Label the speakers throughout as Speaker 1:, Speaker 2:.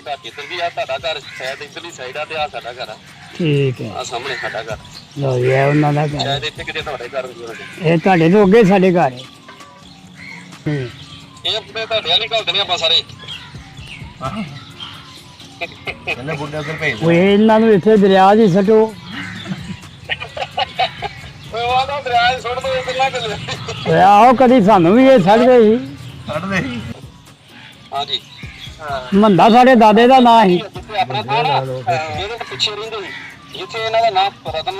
Speaker 1: ਸਾਡੇ ਘਰ ਜਿੱਧਰ ਵੀ ਆ ਤੁਹਾਡਾ ਘਰ ਸ਼ਾਇਦ ਇੱਧਰਲੀ ਸਾਈਡ ਆ ਤੇ ਆ ਸਾਡਾ ਘਰ ਆ
Speaker 2: ਠੀਕ ਹੈ।
Speaker 1: ਆ ਸਾਹਮਣੇ ਸਾਡਾ ਘਰ
Speaker 2: ਲਓ ਜੀ ਇਹ ਉਹਨਾਂ ਦਾ ਘਰ
Speaker 1: ਸ਼ਾਇਦ ਇੱਥੇ ਕਿਤੇ ਤੁਹਾਡੇ ਘਰ ਹੋਵੇ।
Speaker 2: ਇਹ ਤੁਹਾਡੇ ਤੋਂ ਅੱਗੇ ਸਾਡੇ ਘਰ ਹੈ।
Speaker 1: ਇਹ ਆਪਣੇ ਤੁਹਾਡੇ ਵਾਲੀ ਘਰ ਦੇ ਨੇ ਆਪਾਂ ਸਾਰੇ ਇਹਨੇ ਬੁੱਢੇ ਉਧਰ ਭੇਜ
Speaker 2: ਉਹ ਇਹਨਾਂ ਨੂੰ ਇੱਥੇ ਦਰਿਆ 'ਚ ਹੀ ਸੱਟੋ।
Speaker 1: ਓਏ ਉਹ ਤਾਂ ਦਰਿਆ 'ਚ ਸੁੱਟ ਦੋ ਕਿੰਨਾ ਕਿੱਲੇ
Speaker 2: ਆਹੋ ਕਦੀ ਸਾਨੂੰ ਵੀ ਇਹ ਸੱਟਦੇ ਸੀ।
Speaker 1: ਛੱਡਦੇ ਹਾਂਜੀ
Speaker 2: ਮੰਦਾ ਸਾਡੇ ਦਾਦੇ ਦਾ ਨਾਂ ਸੀ।
Speaker 1: ਜਿੱਥੇ ਆਪਣਾ ਥਾਂ ਨਾ ਇਹਦੇ ਪਿੱਛੇ ਰਹਿੰਦੇ ਸੀ ਜਿੱਥੇ ਇਹਨਾਂ ਦਾ ਨਾਮ ਰਤਨ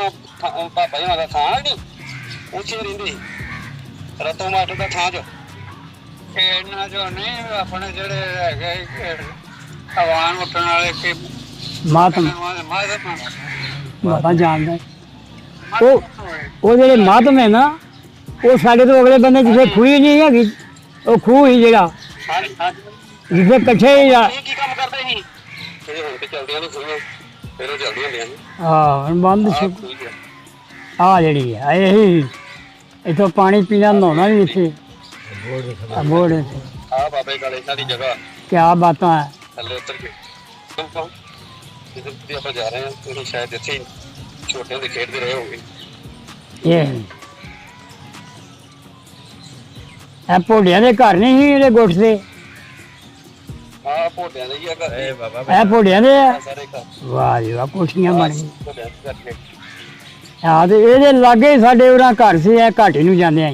Speaker 1: ਪਾਪਾ ਜੀ ਦਾ ਥਾਂ ਨਹੀਂ ਉੱਥੇ ਰਹਿੰਦੇ ਸੀ ਰਤਨ ਮਾਸਟਰ ਦਾ ਥਾਂ 'ਚ ਇਹਨਾਂ ਚੋਂ ਨਹੀਂ ਆਪਣੇ ਜਿਹੜੇ ਹੈਗੇ ਹਵਾਨ ਉੱਠਣ ਵਾਲੇ ਕਿ
Speaker 2: ਮਾਤਮ ਮਾਤਾ ਜਾਣਦਾ ਉਹ ਜਿਹੜੇ ਮਾਤਮ ਹੈ ਨਾ ਉਹ ਸਾਡੇ ਤੋਂ ਅਗਲੇ ਬੰਦੇ ਜਿੱਥੇ ਖੂਹੀ ਨਹੀਂ ਹੈਗੀ ਉਹ ਖੂਹ ਹੀ ਜਿਹੜਾ ਜਿੱਥੇ ਇਕੱਠੇ
Speaker 1: ਕੀ ਕੰਮ ਕਰਦੇ ਸੀ ਇਹ ਹੁਣ ਤੇ ਚਲਦੀਆਂ ਨਹੀਂ ਸੁਣੋ ਫਿਰ ਉਹ ਚਲਦੀਆਂ ਹੁੰਦੀਆਂ ਸੀ
Speaker 2: ਹਾਂ ਬੰਦ ਆ ਜਿਹੜੀ ਹੈ ਇਹੀ ਇੱਥੋਂ ਪਾਣੀ ਪੀਣਾ ਨਹਾਉਣਾ ਵੀ ਇੱਥੇ ਬੋੜ
Speaker 1: ਆ ਬਾਬੇ ਕਾਲੇ ਇਹਨਾਂ ਦੀ ਜਗ੍ਹਾ
Speaker 2: ਕਿਆ ਬਾਤਾਂ ਹੈ।
Speaker 1: ਥੱਲੇ ਉਤਰ ਕੇ ਜਿੱਥੇ ਵੀ ਆਪਾਂ ਜਾ ਰਹੇ ਹਾਂ ਤੁਸੀਂ ਸ਼ਾਇਦ ਇੱਥੇ ਹੀ ਛੋਟੇ ਹੁੰਦੇ ਖੇਡਦੇ ਰਹੇ ਹੋਗੇ।
Speaker 2: ਇਹ ਭੋਲਿਆਂ ਦੇ ਘਰ ਨਹੀਂ ਸੀ ਇਹਦੇ ਗੁੱਟ ਦੇ
Speaker 1: ਆ ਭੋਟਿਆਂ ਦੇ ਹੀ ਆ ਘਰ ਇਹ ਬਾਬਾ
Speaker 2: ਇਹ ਭੋਲਿਆਂ ਦੇ ਆ
Speaker 1: ਸਾਰੇ ਘਰ
Speaker 2: ਵਾਹ ਜੀ ਵਾਹ ਕੋਠੀਆਂ ਬਣ ਗਈਆਂ।
Speaker 1: ਭੋਟਿਆਂ ਦੇ ਕਰਕੇ
Speaker 2: ਹਾਂ ਤੇ ਇਹਦੇ ਲਾਗੇ ਹੀ ਸਾਡੇ ਉਹਨਾਂ ਘਰ ਸੀ ਇਹ ਘਾਟੀ ਨੂੰ ਜਾਂਦੇ ਆਂ।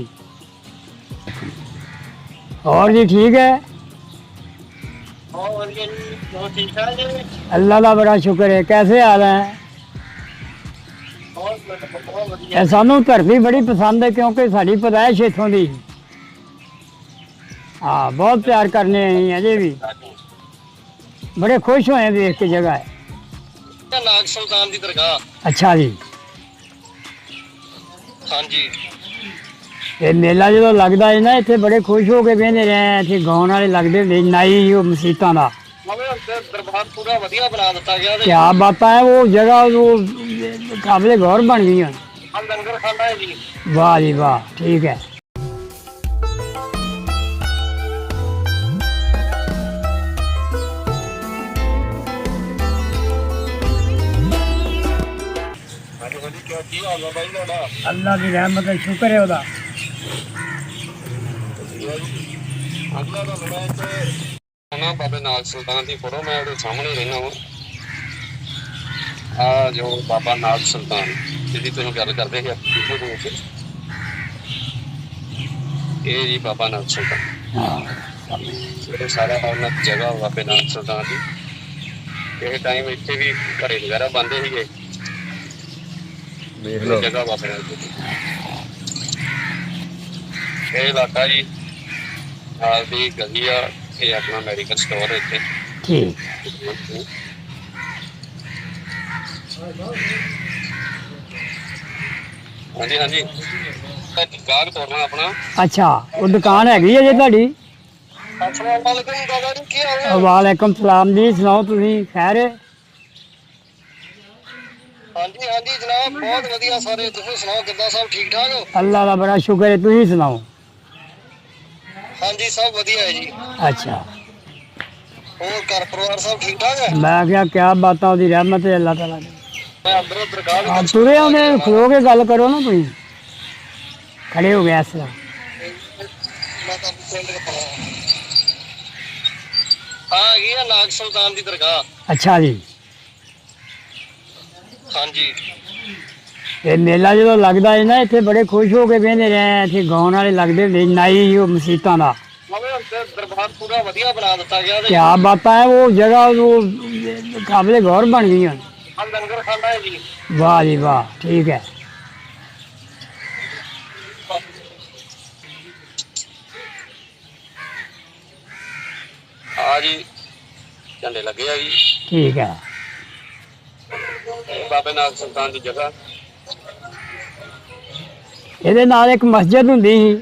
Speaker 2: और जी ठीक है अल्लाह का बड़ा शुक्र है। कैसे हाल है। सानू धरती बड़ी पसंद है क्योंकि साड़ी पैदाइश इतों की। हाँ बहुत प्यार करने अजे भी बड़े खुश होए देख के जगह है।
Speaker 1: नाग सुल्तान की दरगाह।
Speaker 2: अच्छा जी
Speaker 1: हाँ जी
Speaker 2: ये मेला जो लगता है ना इतने बड़े खुश हो के बहते रहे इतने गाँव वाले लगते होंगे नाई मसीतां का
Speaker 1: दरबार पूरा वधिया बना दिता गया।
Speaker 2: क्या बात है वो जगह वो काबिले गौर बन गई।
Speaker 1: लंगर खाना है जी।
Speaker 2: वाह जी वाह ठीक है। अल्लाह की रहमत है शुक्र है ਉਹਦਾ।
Speaker 1: ना बाबे नाग सुल्तान की फोटो मैं सामने रहना हूँ। आ जो बाबा नाग सुल्तान जी तुम गल करते ये जी बाबा नाग सुल्तान ये सारा जगह बाबे नाग सुल्तान की ये टाइम इतने भी घरे वगैरह बनते ही जगह बाबे ये इलाका जी ਨਾਲ ਦੀ ਗਲੀ ਆ ਇਹ ਆਪਣਾ ਮੈਡੀਕਲ ਸਟੋਰ ਹੈ ਇੱਥੇ।
Speaker 2: ਠੀਕ
Speaker 1: ਹਾਂਜੀ ਹਾਂਜੀ ਗਾਹਕ ਤੋਰਨਾ ਆਪਣਾ।
Speaker 2: ਅੱਛਾ ਉਹ ਦੁਕਾਨ ਹੈਗੀ ਹੈ ਜੇ ਤੁਹਾਡੀ।
Speaker 1: अस्सलाम वालेकुम दादा जी की हाल है।
Speaker 2: वालेकुम सलाम जी सुनाओ तुसी खैर।
Speaker 1: हाँ जी जनाब बहुत वधिया सारे तुसीं सुनाओ किद्दां सब ठीक ठाक हो।
Speaker 2: अल्लाह का बड़ा शुक्र है तुसी सुनाओ।
Speaker 1: हाँ जी सब वधिया है जी।
Speaker 2: अच्छा
Speaker 1: और घर परिवार सब ठीक ठाक है।
Speaker 2: मैं क्या बात है रहमत है अल्लाह ताला की।
Speaker 1: मैं अंदरों दरगाह
Speaker 2: आप तुरे आने खलो के गल करो ना तुम खड़े हो गए इस तरह।
Speaker 1: हाँ ये नाग सुल्तान की दरगाह।
Speaker 2: अच्छा जी
Speaker 1: हाँ जी
Speaker 2: ये मेला जो लगता है ना इतने बड़े खुश हो के बहते रहे इतने गाँव वाले लगते होंगे नाई मसीतां का।
Speaker 1: दरबार पूरा वधिया बना दिता गया।
Speaker 2: क्या बात है वो जगह वो काबिले गौर बन गई।
Speaker 1: लंगर खाना है जी।
Speaker 2: वाह जी वाह ठीक है।
Speaker 1: हाँ जी झंडे लगे है जी।
Speaker 2: ठीक है
Speaker 1: बाबे नाग सुल्तान की जगह
Speaker 2: ਇਹਦੇ ਨਾਲ ਇੱਕ ਮਸਜਿਦ ਹੁੰਦੀ ਸੀ।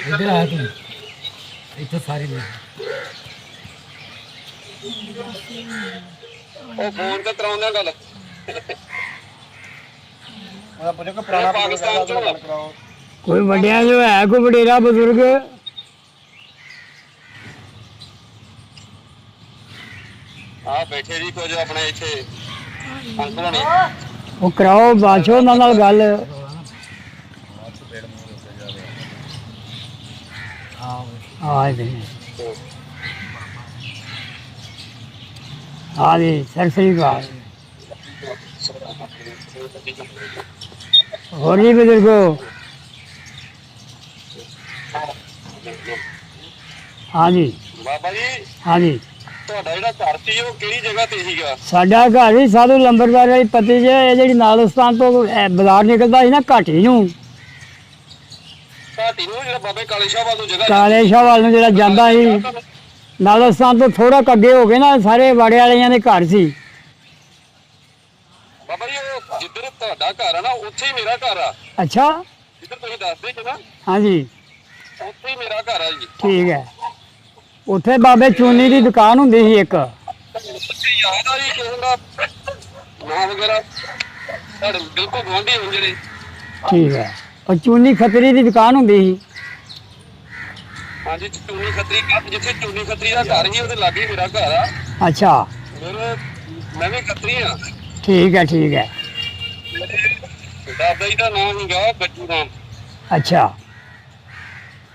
Speaker 2: ਇੱਧਰ ਆ ਤੂੰ ਇੱਥੇ ਸਾਰੀ ਲੈ
Speaker 1: ਉਹ ਫੋਨ ਤੇ ਕਰਾਉਂਦੇ ਗੱਲ
Speaker 3: ਉਹਦਾ ਪੁੱਛੋ ਕਿ ਪੁਰਾਣਾ
Speaker 1: ਪਾਕਿਸਤਾਨ ਚੋਂ ਆ।
Speaker 3: ਕਰਾਓ।
Speaker 2: ਕੋਈ ਵੱਡਿਆ ਜੋ ਹੈ ਕੋਈ ਵਡੇਰਾ ਬਜ਼ੁਰਗ
Speaker 1: ਆ ਬੈਠੇ ਜੀ ਕੁਝ ਆਪਣੇ ਇੱਥੇ ਅੰਕਲ ਹੋਣੀ
Speaker 2: ਉਹ ਕਰਾਓ ਬਾਦਸ਼ਾਹ ਉਹਨਾਂ ਨਾਲ ਗੱਲ ਆ ਜੀ ਆ ਜੀ ਸਤਿ ਸ੍ਰੀ ਅਕਾਲ ਹੋਰ ਜੀ ਬਜ਼ੁਰਗੋ ਹਾਂ ਜੀ
Speaker 1: ਬਾਬਾ ਜੀ
Speaker 2: ਹਾਂ ਜੀ
Speaker 1: ਤੁਹਾਡਾ ਜਿਹੜਾ ਘਰ ਸੀ ਉਹ ਕਿਹੜੀ ਜਗ੍ਹਾ ਤੇ ਸੀਗਾ?
Speaker 2: ਸਾਡਾ ਘਰ ਵੀ ਸਾਧੂ ਲੰਬਰਦਾਰ ਵਾਲੀ ਪਤੀ ਜੇ ਇਹ ਜਿਹੜੀ ਨਾਲਸਤਾਨ ਤੋਂ ਬਾਜ਼ਾਰ ਨਿਕਲਦਾ ਸੀ ਨਾ ਘਾਟੀ ਨੂੰ
Speaker 1: ਘਾਟੀ ਨੂੰ ਜਿਹੜਾ ਬਾਬੇ ਕਾਲੇ ਸ਼ਾਹ ਵੱਲ ਨੂੰ ਜਗ੍ਹਾ
Speaker 2: ਕਾਲੇ ਸ਼ਾਹ ਵੱਲ ਨੂੰ ਜਿਹੜਾ ਜਾਂਦਾ ਸੀ ਨਾਲਸਤਾਨ ਤੋਂ ਥੋੜਾ ਅੱਗੇ ਹੋ ਕੇ ਨਾ ਸਾਰੇ ਵਾੜੇ ਵਾਲਿਆਂ ਦੇ ਘਰ ਸੀ
Speaker 1: ਬਾਬਾ ਜੀ ਉਹ ਜਿੱਧਰ ਤੁਹਾਡਾ ਘਰ ਆ ਨਾ ਉੱਥੇ ਹੀ ਮੇਰਾ ਘਰ ਆ।
Speaker 2: ਅੱਛਾ
Speaker 1: ਜਿੱਧਰ ਤੁਸੀਂ ਦੱਸਦੇ ਸੀ ਨਾ
Speaker 2: ਹਾਂਜੀ
Speaker 1: ਉੱਥੇ ਹੀ ਮੇਰਾ ਘਰ ਆ ਜੀ।
Speaker 2: ਠੀਕ ਹੈ ਉੱਥੇ ਬਾਬੇ ਚੂਨੀ ਦੀ ਦੁਕਾਨ ਹੁੰਦੀ ਸੀ ਇੱਕ
Speaker 1: ਯਾਦ ਆ ਜੀ ਕਿਸੇ ਦਾ ਨਾਂ ਵਗੈਰਾ ਸਾਡੇ ਬਿਲਕੁਲ ਗੁਆਂਢੀ ਹੋਣ ਜਿਹੜੇ
Speaker 2: ਠੀਕ ਹੈ ਉਹ ਚੂਨੀ ਖੱਤਰੀ ਦੀ ਦੁਕਾਨ ਹੁੰਦੀ ਸੀ
Speaker 1: ਹਾਂਜੀ ਚੂਨੀ ਖੱਤਰੀ ਜਿੱਥੇ ਚੂਨੀ ਖੱਤਰੀ ਦਾ ਘਰ ਸੀ ਉਹਦੇ ਲਾਗੇ ਹੀ ਮੇਰਾ ਘਰ ਆ।
Speaker 2: ਅੱਛਾ
Speaker 1: ਮੈਂ ਵੀ ਖੱਤਰੀ ਆ।
Speaker 2: ਠੀਕ ਹੈ ਠੀਕ ਹੈ
Speaker 1: ਦਾਦਾ ਜੀ ਦਾ ਨਾਮ ਸੀਗਾ ਗੱਜੂ ਰਾਮ
Speaker 2: ਅੱਛਾ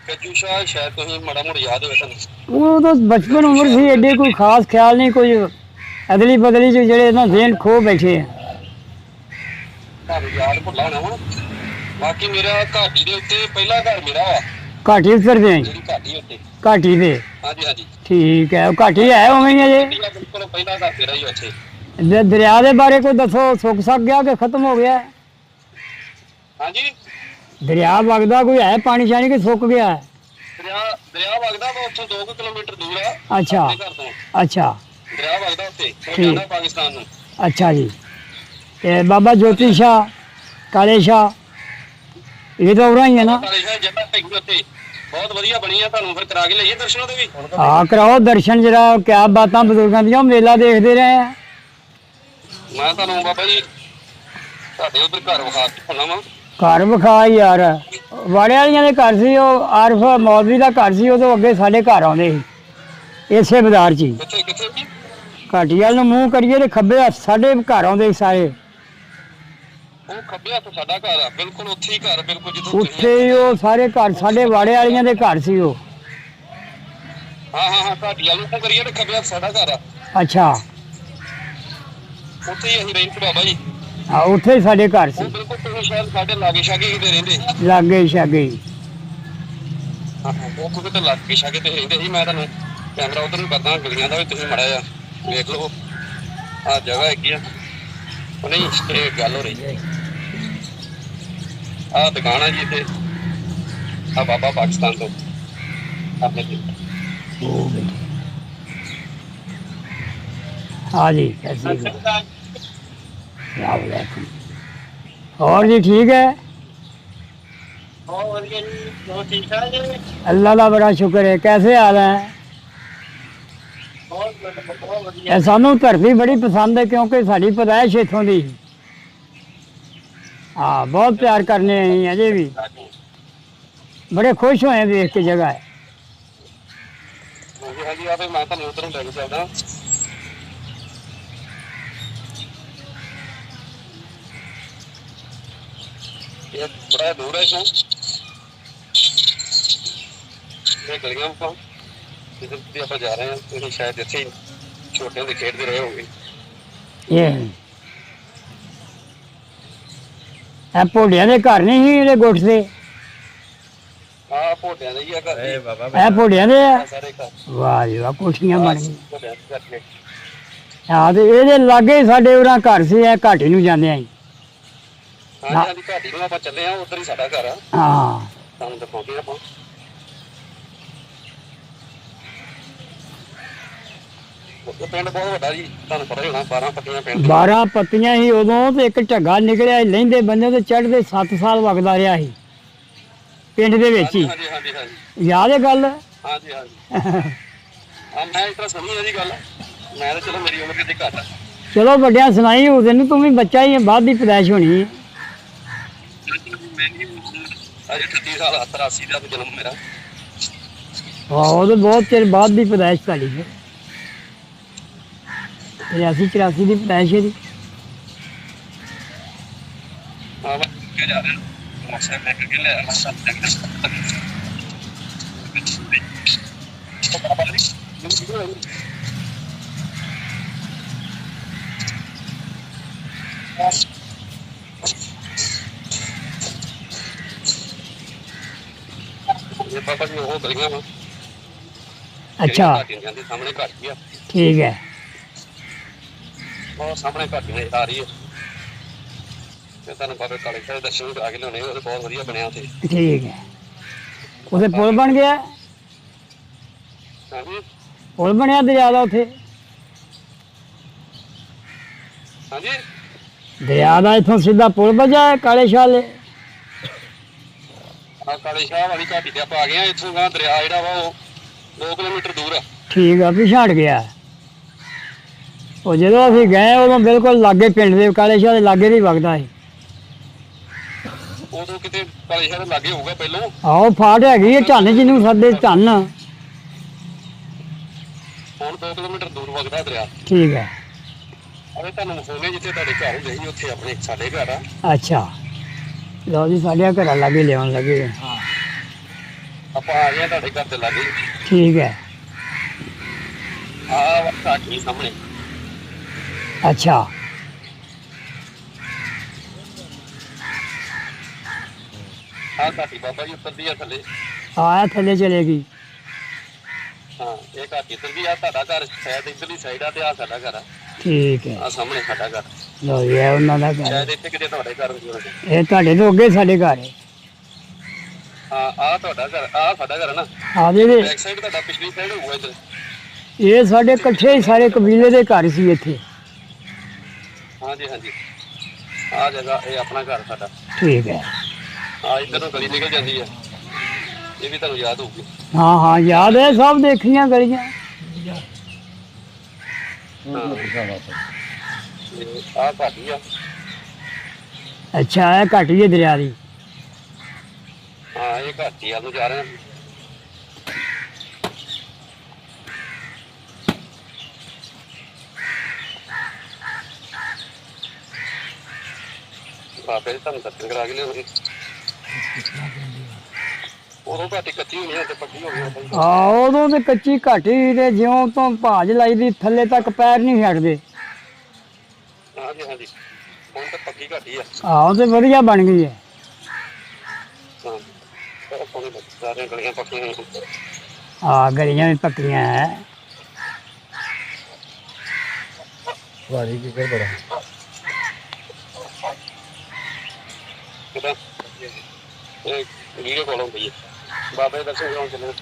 Speaker 1: ਗੱਜੂ ਸ਼ਾਹ ਸ਼ਾਇਦ ਤੁਸੀਂ ਮਾੜਾ ਮੋੜਾ ਯਾਦ ਹੋਵੇ ਤੁਹਾਨੂੰ।
Speaker 2: ਉਹ ਤਾਂ ਬਚਪਨ ਉਮਰ ਸੀ ਐਡੇ ਕੋਈ ਖਾਸ ਖਿਆਲ ਨਹੀਂ ਕੋਈ ਅਦਲੀ ਬਦਲੀ ਚ ਜਿਹੜੇ ਨਾ ਜ਼ੇਨ ਖੋ ਬੈਠੇ ਆ
Speaker 1: ਤੁਹਾਨੂੰ ਯਾਦ ਭੁੱਲਾ ਹੋਣਾ ਵਾ। ਬਾਕੀ ਮੇਰਾ ਘਾਟੀ ਦੇ ਉੱਤੇ ਪਹਿਲਾ ਘਰ ਮੇਰਾ ਵਾ
Speaker 2: ਘਾਟੀ ਉਤਰਦੇ ਆ
Speaker 1: ਜਿਹੜੀ ਘਾਟੀ ਉੱਤੇ।
Speaker 2: ਘਾਟੀ ਦੇ
Speaker 1: ਹਾਂਜੀ ਹਾਂਜੀ
Speaker 2: ਠੀਕ ਹੈ ਉਹ ਘਾਟੀ ਹੈ ਉਵੇਂ ਹੀ ਹੈ ਜੇ
Speaker 1: ਬਿਲਕੁਲ ਪਹਿਲਾ ਘਰ ਮੇਰਾ ਹੀ ਉੱਥੇ।
Speaker 2: ਦਰਿਆ ਦੇ ਬਾਰੇ ਕੋਈ ਦੱਸੋ ਸੁੱਕ ਸਕ ਗਿਆ ਕਿ ਖਤਮ ਹੋ ਗਿਆ
Speaker 1: ਹਾਂਜੀ
Speaker 2: ਦਰਿਆ ਵਗਦਾ ਕੋਈ ਹੈ ਪਾਣੀ ਸ਼ਾਣੀ ਕਿ ਸੁੱਕ ਗਿਆ ਹੈ?
Speaker 1: ਦਰਿਆ ਵਗਦਾ ਵਾ ਉੱਥੋਂ 2 ਕਿਲੋਮੀਟਰ ਦੂਰ ਆ
Speaker 2: ਅੱਛਾ
Speaker 1: ਆਪਣੇ ਘਰ ਤੋਂ।
Speaker 2: ਅੱਛਾ
Speaker 1: ਦਰਿਆ ਵਗਦਾ ਉੱਥੇ ਉਹ
Speaker 2: ਠੀਕ।
Speaker 1: ਜਾਂਦਾ ਪਾਕਿਸਤਾਨ ਨੂੰ।
Speaker 2: ਅੱਛਾ ਜੀ ਤੇ ਬਾਬਾ ਜੋਤੀ ਸ਼ਾਹ ਕਾਲੇ ਸ਼ਾਹ ਇਹ ਤਾਂ ਉਰਾਂ ਹੀ ਹੈ ਨਾ
Speaker 1: ਕਾਲੇ ਸ਼ਾਹ ਜਗ੍ਹਾ ਹੈਗੀ ਉੱਥੇ ਬਹੁਤ ਵਧੀਆ ਬਣੀ ਆ। ਤੁਹਾਨੂੰ ਫਿਰ ਕਰਾ ਕੇ ਲਈਏ ਦਰਸ਼ਨੋਂ ਦੇ ਵੀ।
Speaker 2: ਆ ਕਰਾਓ ਦਰਸ਼ਨ ਜਰਾ ਕਿਆ ਬਾਤਾਂ ਬਜ਼ੁਰਗਾਂ ਦੀਆਂ ਮੇਲਾ ਦੇਖਦੇ ਰਹੇ ਆ
Speaker 1: ਮੈਂ ਤੁਹਾਨੂੰ ਬਾਬਾ ਜੀ ਤੁਹਾਡੇ ਉਧਰ ਘਰ ਵਿਖਾ ਕੇ ਆਉਣਾ ਵਾ।
Speaker 2: ਘਰ ਵਿਖਾ ਯਾਰ ਵਾੜੇ ਵਾਲੀਆਂ ਦੇ ਘਰ ਸੀ ਉਹ ਆਰਫ ਮੌਲਵੀ ਦਾ ਘਰ ਸੀ ਉਦੋਂ ਅੱਗੇ ਸਾਡੇ ਘਰ ਆਉਂਦੇ ਸੀ ਇਸੇ ਬਾਜ਼ਾਰ 'ਚ ਹੀ
Speaker 1: ਕਿੱਥੇ ਕਿੱਥੇ ਜੀ?
Speaker 2: ਘਾਟੀ ਵੱਲ ਨੂੰ ਮੂੰਹ ਕਰੀਏ ਤੇ ਖੱਬੇ ਹੱਥ ਸਾਡੇ ਘਰ ਆਉਂਦੇ ਸੀ ਸਾਰੇ
Speaker 1: ਉਹ ਖੱਬੇ ਹੱਥ ਸਾਡਾ ਘਰ ਆ ਬਿਲਕੁਲ ਉੱਥੇ ਹੀ ਘਰ ਬਿਲਕੁਲ ਜਿੱਥੇ
Speaker 2: ਉੱਥੇ ਹੀ ਉਹ ਸਾਰੇ ਘਰ ਸਾਡੇ ਵਾੜੇ ਵਾਲੀਆਂ ਦੇ ਘਰ ਸੀ ਉਹ
Speaker 1: ਹਾਂ ਘਾਟੀ ਵਾਲ ਨੂੰ ਕਰੀਏ ਤੇ ਖੱਬੇ ਹੱਥ ਸਾਡਾ ਘਰ ਆ।
Speaker 2: ਅੱਛਾ
Speaker 1: ਉੱਥੇ ਹੀ ਅਸੀਂ ਰਹਿੰਦੇ ਬਾਬਾ ਜੀ।
Speaker 2: ਆ ਉੱਥੇ ਹੀ ਸਾਡੇ ਘਰ
Speaker 1: ਉਹ
Speaker 2: ਸੀ
Speaker 1: ਬਿਲਕੁਲ ਤੁਸੀਂ ਸ਼ਾਇਦ ਸਾਡੇ ਲਾਗੇ ਛਾਗੇ ਕਿਤੇ ਰਹਿੰਦੇ।
Speaker 2: ਲਾਗੇ ਛਾਗੇ ਹੀ
Speaker 1: ਹਾਂ ਉਹ ਕੋਈ ਤੇ ਲਾਗੇ ਛਾਗੇ ਤੇ ਰਹਿੰਦੇ ਸੀ। ਮੈਂ ਤੁਹਾਨੂੰ ਕੈਮਰਾ ਉਧਰ ਨੂੰ ਕਰਦਾ ਗਲੀਆਂ ਦਾ ਵੀ ਤੁਸੀਂ ਮੜਾ ਜਾ ਵੇਖ ਲਓ ਆ ਜਗ੍ਹਾ ਹੈਗੀ ਆ। ਉਹ ਨਹੀਂ ਇਹ ਗੱਲ ਹੋ ਰਹੀ ਹੈ ਆ ਦੁਕਾਨ ਆ ਜੀ ਇੱਥੇ ਆ ਬਾਬਾ ਪਾਕਿਸਤਾਨ ਤੋਂ ਆਪਣੇ ਜੀ।
Speaker 2: हाँ जी कैसी वालेकुम और जी ठीक है अल्लाह का बड़ा शुक्र है कैसे हाल है सानू धरती बड़ी पसंद है क्योंकि साड़ी पैदाइश इतों की हाँ बहुत प्यार करने अजे भी बड़े खुश होए देख के जगह है
Speaker 1: हाँ जी आप मैं ਤੁਹਾਨੂੰ ਉਧਰੋਂ ਲੈ ਕੇ ਚੱਲਦਾ। ये बड़ा दूर है इसमें ये गलियां को जिधर भी आप जा रहे हैं तो शायद ऐसे ही छोटे होंगे खेलते रहे होंगे।
Speaker 2: ये भोलिया के घर नहीं ही ਇਹਦੇ ਗੁੱਟ ਦੇ
Speaker 1: हाँ भोटियां दे ही घर
Speaker 3: ए बाबा
Speaker 2: ਇਹ ਭੋਲਿਆਂ ਦੇ ਆ
Speaker 1: सारे घर
Speaker 2: ਵਾਹ ਜੀ ਵਾਹ ਕੋਠੀਆਂ ਬਣ ਗਈਆਂ
Speaker 1: भोटियां दे घर के।
Speaker 2: ਹਾਂ ਤੇ ਇਹਦੇ ਲਾਗੇ ਹੀ ਸਾਡੇ ਉਰਾਂ ਘਰ ਸੀ ਇਹ ਘਾਟੀ ਨੂੰ ਜਾਂਦੇ ਆਂ
Speaker 1: हाँ जी हाँ जी घाटी ਨੂੰ ਆਪਾਂ ਚੱਲੇ ਆ ਉਧਰ ਹੀ ਸਾਡਾ ਘਰ ਆ
Speaker 2: ਹਾਂ
Speaker 1: ਤੁਹਾਨੂੰ ਦਿਖਾਉਂਦੇ ਆਪਾਂ। ਉਹ ਪਿੰਡ ਬਹੁਤ ਵੱਡਾ ਜੀ, ਤੁਹਾਨੂੰ ਪਤਾ ਹੀ ਹੋਣਾ 12 ਪੱਤੀਆਂ ਪਿੰਡ।
Speaker 2: 12 ਪੱਤੀਆਂ ਸੀ ਉਦੋਂ ਤੇ ਇੱਕ ਢੱਗਾ ਨਿਕਲਿਆ ਸੀ, ਲਹਿੰਦੇ ਬੰਦੇ ਤੇ ਚੜ੍ਹਦੇ 7 ਸਾਲ ਵਗਦਾ ਰਿਹਾ ਸੀ ਪਿੰਡ ਦੇ ਵਿੱਚ ਹੀ।
Speaker 1: ਹਾਂਜੀ ਹਾਂਜੀ ਹਾਂਜੀ
Speaker 2: ਯਾਦ ਹੈ ਗੱਲ?
Speaker 1: ਹਾਂਜੀ ਹਾਂਜੀ ਮੈਂ ਇਸ ਤਰ੍ਹਾਂ ਸੁਣੀ ਹੈ ਜੀ ਗੱਲ। ਮੈਂ ਤਾਂ ਚਲੋ ਮੇਰੀ ਉਮਰ ਕਿਤੇ ਘੱਟ ਆ।
Speaker 2: ਚਲੋ ਵੱਡਿਆਂ ਸੁਣਾਈ ਹੋ ਤੈਨੂੰ, ਤੂੰ ਵੀ ਬੱਚਾ ਹੀ ਹੈ, ਬਾਅਦ ਦੀ ਪੈਦਾਇਸ਼ ਹੋਣੀ ਹੈ।
Speaker 1: ਅਜੇ 38 ਸਾਲ 83 ਦਾ ਜਨਮ ਮੇਰਾ।
Speaker 2: ਆਹੋ ਤੇ ਬਹੁਤ ਚਿਰ ਬਾਅਦ ਦੀ ਪੈਦਾਇਸ਼ ਤੁਹਾਡੀ ਹੈ। 83 84 ਦੀ ਪੈਦਾਇਸ਼ ਹੈ ਦੀ।
Speaker 1: ਹਾਂ ਮੈਂ ਕਿਹਾ ਜਾ ਰਿਹਾ ਮੋਟਰਸਾਈਕਲ ਲੈ ਕੇ ਲੈ ਆਣਾ ਸਭ ਤੱਕ। ਇਹ ਪਾਪਾ ਜੀ ਉਹ ਗਲੀਆਂ ਵਾ।
Speaker 2: ਅੱਛਾ
Speaker 1: ਜਾਂਦੀ ਸਾਹਮਣੇ ਘਰ ਹੀ ਆ।
Speaker 2: ਠੀਕ ਹੈ।
Speaker 1: ਉਹ ਸਾਹਮਣੇ ਘਰ ਹੀ ਨਜ਼ਰ ਆ ਰਹੀ ਹੈ। ਤੇ ਤੁਹਾਨੂੰ ਬਾਬੇ ਕਾਲੇ ਸਾਹਿਬ ਦੇ ਦਰਸ਼ਨ ਆ ਕੇ ਲਿਆਉਣੇ, ਉਹ ਬਹੁਤ ਵਧੀਆ ਬਣਿਆ ਉੱਥੇ।
Speaker 2: ਠੀਕ ਹੈ। ਉਹਦੇ ਪੁਲ ਬਣ ਗਿਆ?
Speaker 1: ਹਾਂਜੀ
Speaker 2: ਪੁਲ ਬਣਿਆ ਦਰਿਆ ਦਾ ਉੱਥੇ?
Speaker 1: ਹਾਂਜੀ
Speaker 2: ਦਰਿਆ ਦਾ ਇੱਥੋਂ ਸਿੱਧਾ ਪੁਲ ਬਜਾ ਹੈ ਕਾਲੇ ਸ਼ਾਹ ਦੇ?
Speaker 1: ਆ ਕਾਲੇ ਸ਼ਾਹ ਵਾਲੀ ਘਾਟੀ ਤੇ ਆਪਾਂ ਆ ਗਏ ਆ। ਇੱਥੋਂ ਗਾ ਦਰਿਆ ਜਿਹੜਾ ਵਾ ਉਹ 2 ਕਿਲੋਮੀਟਰ ਦੂਰ ਆ।
Speaker 2: ਠੀਕ ਆ, ਪਿਛਾੜ ਗਿਆ। ਉਹ ਜਦੋਂ ਅਸੀਂ ਗਏ ਉਦੋਂ ਬਿਲਕੁਲ ਲਾਗੇ ਪਿੰਡ ਦੇ, ਕਾਲੇ ਸ਼ਾਹ ਦੇ ਲਾਗੇ ਦੀ ਵਗਦਾ ਸੀ।
Speaker 1: ਉਦੋਂ ਕਿਤੇ ਕਾਲੇ ਸ਼ਾਹ ਦੇ ਲਾਗੇ ਹੋਊਗਾ ਪਹਿਲੋਂ।
Speaker 2: ਆਹੋ ਫਾਟ ਹੈਗੀ ਹੈ, ਢੰਨ ਜਿਹਨੂੰ ਸੱਦੇ ਢੰਨ।
Speaker 1: ਹੁਣ 2 ਕਿਲੋਮੀਟਰ ਦੂਰ ਵਗਦਾ ਦਰਿਆ।
Speaker 2: ਠੀਕ ਹੈ।
Speaker 1: ਅਰੇ ਤੁਹਾਨੂੰ ਮਖੋਲੇ ਜਿੱਥੇ ਤੁਹਾਡੇ ਘਰ ਹੁੰਦੇ ਸੀ ਉੱਥੇ ਆਪਣੇ ਸਾਡੇ ਘਰ ਆ।
Speaker 2: ਅੱਛਾ ਲਓ ਜੀ, ਸਾਡੇ ਘਰਾਂ ਲਾਗੇ ਲਿਆਉਣ ਲੱਗੇ।
Speaker 1: ਆਪਾਂ ਆ ਗਏ ਤੁਹਾਡੇ ਘਰ ਦੇ ਲਾਗੇ।
Speaker 2: ਠੀਕ ਹੈ।
Speaker 1: ਆ ਘਾਟੀ ਸਾਹਮਣੇ।
Speaker 2: ਅੱਛਾ
Speaker 1: ਆ ਘਾਟੀ ਬਾਬਾ ਜੀ ਉੱਤਰਦੀ ਆ ਥੱਲੇ।
Speaker 2: ਆਇਆ ਥੱਲੇ ਚਲੇਗੀ।
Speaker 1: ਹਾਂ ਇਹ ਘਾਟੀ ਉੱਤਰਦੀ ਆ। ਤੁਹਾਡਾ ਘਰ ਸ਼ਾਇਦ ਇੱਧਰਲੀ ਸਾਈਡ ਆ ਤੇ ਆ ਸਾਡਾ ਘਰ ਆ।
Speaker 2: ਠੀਕ ਹੈ।
Speaker 1: ਆ ਸਾਹਮਣੇ ਸਾਡਾ ਘਰ।
Speaker 2: ਲਓ ਜੀ, ਇਹ ਉਹਨਾਂ ਦਾ ਘਰ।
Speaker 1: ਸ਼ਾਇਦ ਇੱਥੇ ਕਿਤੇ ਤੁਹਾਡੇ ਘਰ ਹੋਵੇ।
Speaker 2: ਇਹ ਤੁਹਾਡੇ ਤੋਂ ਅੱਗੇ ਸਾਡੇ ਘਰ ਹੈ।
Speaker 1: ਹਾਂ ਆ ਤੁਹਾਡਾ ਘਰ, ਆ ਸਾਡਾ ਘਰ ਹੈ ਨਾ।
Speaker 2: ਆ ਜਿਹੜੇ
Speaker 1: ਬੈਕ ਸਾਈਡ ਤੁਹਾਡਾ ਪਿਛਲੀ ਸਾਈਡ ਹੋਊਗਾ ਇੱਧਰ।
Speaker 2: ਇਹ ਸਾਡੇ ਇਕੱਠੇ ਹੀ ਸਾਰੇ ਕਬੀਲੇ ਦੇ ਘਰ ਸੀ ਇੱਥੇ।
Speaker 1: ਹਾਂਜੀ ਹਾਂਜੀ ਆ ਜਗ੍ਹਾ ਇਹ ਆਪਣਾ ਘਰ ਸਾਡਾ।
Speaker 2: ਠੀਕ ਹੈ।
Speaker 1: ਆ ਇੱਧਰ ਨੂੰ ਗਲੀ ਨਿਕਲ ਜਾਂਦੀ ਆ। ਇਹ ਵੀ ਤੁਹਾਨੂੰ ਯਾਦ ਹੋਊਗੀ।
Speaker 2: ਹਾਂ ਹਾਂ ਯਾਦ ਹੈ, ਸਭ ਦੇਖੀਆਂ ਗਲੀਆਂ।
Speaker 1: ਆ ਘਾਟੀ ਆ।
Speaker 2: ਅੱਛਾ ਇਹ ਘਾਟੀ ਹੈ ਦਰਿਆ ਦੀ।
Speaker 1: ਹਾਂ ਇਹ ਘਾਟੀ ਆ ਨੂੰ ਜਾ ਰਹੇ ਹਾਂ। ਬਾਬੇ ਜੀ ਤੁਹਾਨੂੰ ਦਰਸ਼ਨ ਕਰਾ ਕੇ ਲਿਆਉਣੇ। ਉਦੋਂ ਘਾਟੀ ਕੱਚੀ ਹੋਣੀ ਹੈ ਤੇ ਪੱਕੀ ਹੋ ਗਈ।
Speaker 2: ਆ ਉਦੋਂ ਤੇ ਕੱਚੀ ਘਾਟੀ ਤੇ ਜਿਉਂ ਤੋਂ ਭਾਜ ਲਾਈ ਦੀ ਥੱਲੇ ਤੱਕ ਪੈਰ ਨਹੀਂ ਹਟਦੇ।
Speaker 1: ਹਾਂਜੀ ਹਾਂਜੀ ਹੁਣ ਤਾਂ ਪੱਕੀ ਘਾਟੀ ਆ।
Speaker 2: ਆਹੋ ਤੇ ਵਧੀਆ ਬਣ ਗਈ ਹੈ।
Speaker 1: ਹਾਂ ਸਾਰੀਆਂ ਗਲੀਆਂ ਪੱਕੀਆਂ ਹੋਈਆਂ।
Speaker 2: ਹਾਂ ਗਲੀਆਂ ਵੀ ਪੱਕੀਆਂ ਹੈ।
Speaker 3: ਵਾਰੀ ਕੀ ਕਰ ਬੜਾ
Speaker 1: ਕਿਦਾਂ ਇਹ ਵੀਡੀਓ ਕਾਲ ਹੁੰਦੀ ਹੈ। ਬਾਬੇ ਦੇ ਦਰਸ਼ਨ ਕਰਾਉਣ ਚੱਲੇ।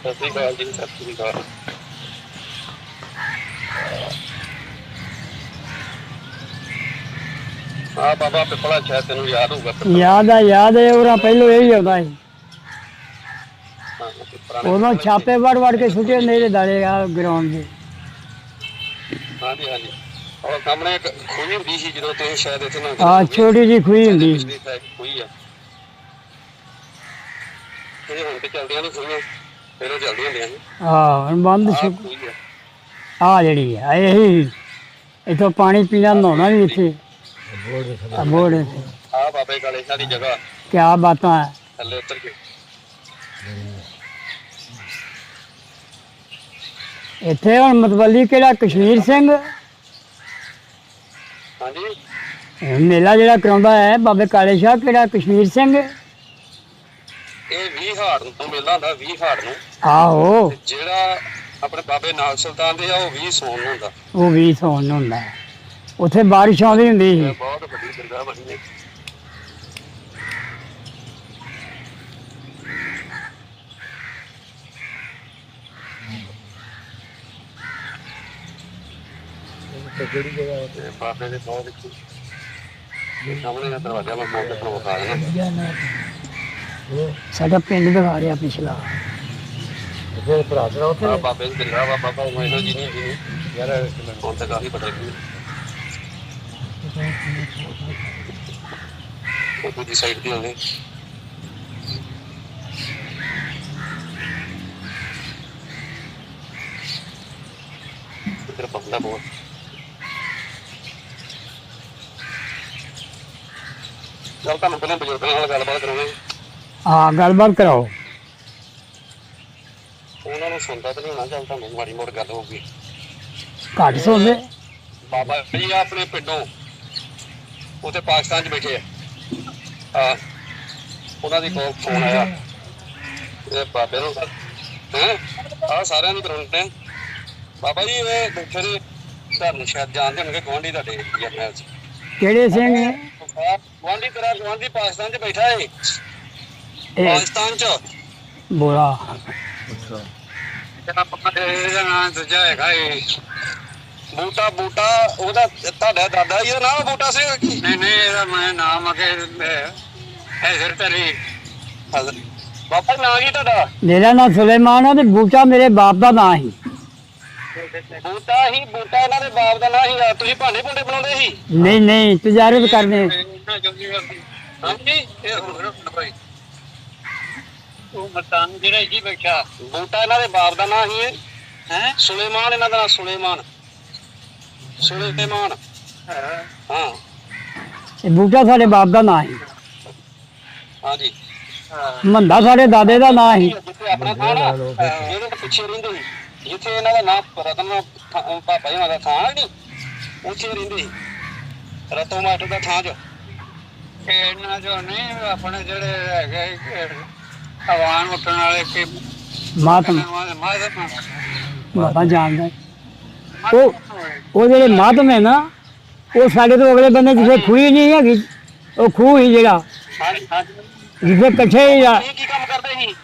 Speaker 1: ਸਤਿ ਸ਼੍ਰੀ ਅਕਾਲ ਜੀ। ਸਤਿ ਸ਼੍ਰੀ ਅਕਾਲ। ਆ ਬਾਬਾ ਪਿੱਪਲਾ ਸ਼ਾਇਦ ਤੈਨੂੰ ਯਾਦ ਹੋਊਗਾ।
Speaker 2: ਯਾਦ ਹੈ ਉਹਦਾ ਪਹਿਲੋਂ ਇਹੀ ਆਉਂਦਾ ਸੀ। ਉਦੋਂ ਛਾਪੇ ਵੜ ਕੇ ਸੁੱਟੇ ਹੁੰਦੇ ਇਹਦੇ ਦਾਲੇ ਆ ਗਰਾਊਂਡ ਦੇ।
Speaker 1: ਹਾਂਜੀ ਹਾਂਜੀ ਉਹ ਸਾਹਮਣੇ ਇੱਕ ਖੂਹੀ ਹੁੰਦੀ ਸੀ ਜਦੋਂ ਤੁਸੀਂ ਸ਼ਾਇਦ ਇੱਥੇ ਨਾ।
Speaker 2: ਆ ਛੋਟੀ ਜਿਹੀ ਖੂਹੀ ਹੁੰਦੀ ਸੀ।
Speaker 1: ਖੂਹੀ ਆ ਇਹ ਹੁਣ ਤੇ ਚੱਲਦੀਆਂ ਨਹੀਂ ਖੂਹੀਆਂ, ਪਹਿਲਾਂ ਚੱਲਦੀਆਂ ਹੁੰਦੀਆਂ ਸੀ।
Speaker 2: ਹਾਂ ਹੁਣ ਬੰਦ
Speaker 1: ਆਹ ਖੂਹੀ ਆ।
Speaker 2: ਆ ਜਿਹੜੀ ਆ ਇਹੀ ਇੱਥੋਂ ਪਾਣੀ ਪੀਣਾ ਨਹਾਉਣਾ ਵੀ ਇੱਥੇ ਬੋੜ ਇੱਥੇ।
Speaker 1: ਆ ਬਾਬੇ ਕਾਲੇ ਸ਼ਾਹ ਦੀ ਜਗ੍ਹਾ।
Speaker 2: ਕਿਆ ਬਾਤਾਂ ਹੈ।
Speaker 1: ਥੱਲੇ ਉਤਰ ਕੇ
Speaker 2: ਇੱਥੇ ਹੁਣ ਮਤਵਲੀ ਕਿਹੜਾ ਕਸ਼ਮੀਰ ਸਿੰਘ
Speaker 1: ਹਾਂਜੀ
Speaker 2: ਮੇਲਾ ਜਿਹੜਾ ਕਰਾਉਂਦਾ ਹੈ ਬਾਬੇ ਕਾਲੇ ਸ਼ਾਹ, ਕਿਹੜਾ ਕਸ਼ਮੀਰ ਸਿੰਘ?
Speaker 1: ਇਹ 20 ਹਾੜ ਨੂੰ ਮੇਲਾ ਹੁੰਦਾ 20 ਹਾੜ ਨੂੰ,
Speaker 2: ਆਹੋ
Speaker 1: ਤੇ ਜਿਹੜਾ ਆਪਣੇ ਬਾਬੇ ਨਾਗ ਸੁਲਤਾਨ ਦੇ ਆ ਉਹ 20 ਸੌਣ ਨੂੰ ਹੁੰਦਾ।
Speaker 2: ਉਹ ਵੀ ਸੌਣ ਨੂੰ ਹੁੰਦਾ ਹੈ। ਉੱਥੇ ਬਾਰਿਸ਼ ਆਉਂਦੀ ਹੁੰਦੀ
Speaker 1: ਇਹ
Speaker 2: ਸੀ।
Speaker 1: ਬਹੁਤ ਵੱਡੀ ਦਰਗਾਹ ਬਣੀ ਹੈ।
Speaker 3: ਕਿਹੜੀ ਜਗ੍ਹਾ
Speaker 1: ਤੇ ਬਾਬੇ ਦੇ ਬਹੁਤ ਇੱਥੇ ਸਾਹਮਣੇ ਦਾ ਦਰਵਾਜ਼ਾ ਮੈਂ ਮੋਟਰ ਤੋਂ ਵਿਖਾ ਦੇਣਾ।
Speaker 2: ਸਾਡਾ ਪਿੰਡ ਦਿਖਾ ਰਿਹਾ ਪਿਛਲਾ।
Speaker 3: ਫਿਰ ਭਰਾ ਤੇਰਾ ਉੱਥੇ
Speaker 1: ਆ ਬਾਬੇ ਦੀ ਦਰਗਾਹ ਵਾ, ਬਾਬਾ ਮੋਹਿਦੋ ਜੀ ਨਹੀਂ ਜੀ
Speaker 3: ਯਾਰ
Speaker 1: ਹੁਣ ਤਾਂ ਕਾਫੀ ਬਦਲ ਗਈ। ਉਹ ਦੂਜੀ ਸਾਈਡ ਤੇ ਆਉਂਦੇ ਇੱਧਰ ਬੰਦਾ ਬਹੁਤ। ਚੱਲ ਤੁਹਾਨੂੰ ਪਹਿਲਾਂ ਬਜ਼ੁਰਗਾਂ ਨਾਲ ਗੱਲਬਾਤ ਕਰਾਂਗੇ।
Speaker 2: ਹਾਂ ਗੱਲਬਾਤ ਕਰਾਓ।
Speaker 1: ਉਹਨਾਂ ਨੂੰ ਸੁਣਦਾ ਤਾਂ ਨਹੀਂ ਹੋਣਾ, ਚੱਲ ਤੁਹਾਨੂੰ ਮਾੜੀ ਮੋੜ ਗੱਲ ਹੋਊਗੀ।
Speaker 2: ਘੱਟ ਸੁਣਦੇ।
Speaker 1: ਬਾਬਾ ਜੀ ਆਪਣੇ ਪਿੰਡੋਂ ਉੱਥੇ ਪਾਕਿਸਤਾਨ 'ਚ ਬੈਠੇ ਆ, ਉਹਨਾਂ ਦੀ ਕੋਲ ਫੋਨ ਆਇਆ ਇਹ ਬਾਬੇ ਨੂੰ ਹੈ ਸਾਰਿਆਂ ਨੂੰ ਕਰਾਉਣੇ ਆ। ਬਾਬਾ ਜੀ ਇਹ ਬੈਠੇ ਨੇ, ਤੁਹਾਨੂੰ ਸ਼ਾਇਦ ਜਾਣਦੇ ਹੋਣਗੇ, ਗੁਆਂਢੀ ਤੁਹਾਡੇ ਜਰਨੈਲ 'ਚ
Speaker 2: ਕਿਹੜੇ ਸਿੰਘ ਨੇ?
Speaker 1: ਗੁਆਂਢੀ ਤੇਰਾ ਗੁਆਂਢੀ ਪਾਕਿਸਤਾਨ 'ਚ ਬੈਠਾ ਏ, ਪਾਕਿਸਤਾਨ 'ਚ।
Speaker 2: ਬੋਲਾ
Speaker 1: ਇਹਦਾ ਨਾਂ ਦੂਜਾ ਹੈਗਾ ਏ ਬੂਟਾ। ਬੂਟਾ ਉਹਦਾ ਤੁਹਾਡਾ ਦਾਦਾ ਜੀ ਦਾ ਨਾਮ ਬੂਟਾ ਸਿੰਘ? ਨਹੀਂ ਨਹੀਂ, ਇਹਦਾ ਮੈਂ ਨਾਮ ਅਗੇ ਹੈਜ਼ਰ ਤਰੀ। ਬਾਬਾ ਨਾਂ ਕੀ ਤੁਹਾਡਾ?
Speaker 2: ਮੇਰਾ ਨਾਂ ਸੁਲੇਮਾਨ ਆ ਤੇ ਬੂਟਾ ਮੇਰੇ ਬਾਪ ਦਾ ਨਾਂ ਸੀ।
Speaker 1: ਬੂਟਾ ਹੀ ਬੂਟਾ ਇਹਨਾਂ ਦੇ ਬਾਪ ਦਾ ਨਾਂ ਸੀ। ਤੁਸੀਂ ਭਾਂਡੇ ਭੁੰਡੇ ਬਣਾਉਂਦੇ ਸੀ?
Speaker 2: ਨਹੀਂ ਨਹੀਂ, ਤਜਾਰਤ ਕਰਦੇ।
Speaker 1: ਹਾਂਜੀ ਉਹ ਮਤਾਨ ਜਿਹੜਾ ਜੀ ਬੈਠਾ ਬੂਟਾ ਇਹਨਾਂ ਦੇ ਬਾਪ ਦਾ ਨਾਂ ਸੀ। ਹੈ ਸੁਲੇਮਾਨ ਇਹਨਾਂ ਦਾ ਨਾਂ, ਸੁਲੇਮਾਨ। ਸੁਲੇਮਾਨ ਹਾਂ,
Speaker 2: ਇਹ ਬੂਟਾ ਸਾਡੇ ਬਾਪ ਦਾ ਨਾਂ ਸੀ।
Speaker 1: ਹਾਂਜੀ
Speaker 2: ਮੰਦਾ ਸਾਡੇ ਦਾਦੇ ਦਾ ਨਾਂ ਸੀ।
Speaker 1: ਜਿੱਥੇ ਆਪਣਾ ਥਾਂ ਨਾ ਇਹਦੇ ਪਿੱਛੇ ਰਹਿੰਦੇ ਸੀ, ਜਿੱਥੇ ਇਹਨਾਂ ਦਾ ਨਾਂ ਰਤਨ ਪਾਪਾ ਜੀ ਦਾ ਥਾਂ ਨਹੀਂ, ਉੱਥੇ ਰਹਿੰਦੇ ਸੀ ਰਤੋ ਮਾਸਟਰ ਦਾ ਥਾਂ 'ਚ। ਇਹਨਾਂ ਚੋਂ ਨਹੀਂ ਆਪਣੇ ਜਿਹੜੇ ਹੈਗੇ ਆਵਾਨ ਉੱਠਣ ਵਾਲੇ ਕਿ
Speaker 2: ਮਾਤਮ ਬਾਬਾ ਜਾਣਦਾ। ਉਹ ਜਿਹੜੇ ਮਾਤਮ ਹੈ ਨਾ, ਉਹ ਸਾਡੇ ਤੋਂ ਅਗਲੇ ਬੰਦੇ ਜਿੱਥੇ ਖੂਹੀ ਨਹੀਂ ਹੈਗੀ, ਉਹ ਖੂਹ ਹੀ ਜਿਹੜਾ ਜਿੱਥੇ ਇਕੱਠੇ ਹੀ ਆ।
Speaker 1: ਕੀ ਕੰਮ ਕਰਦੇ ਸੀ?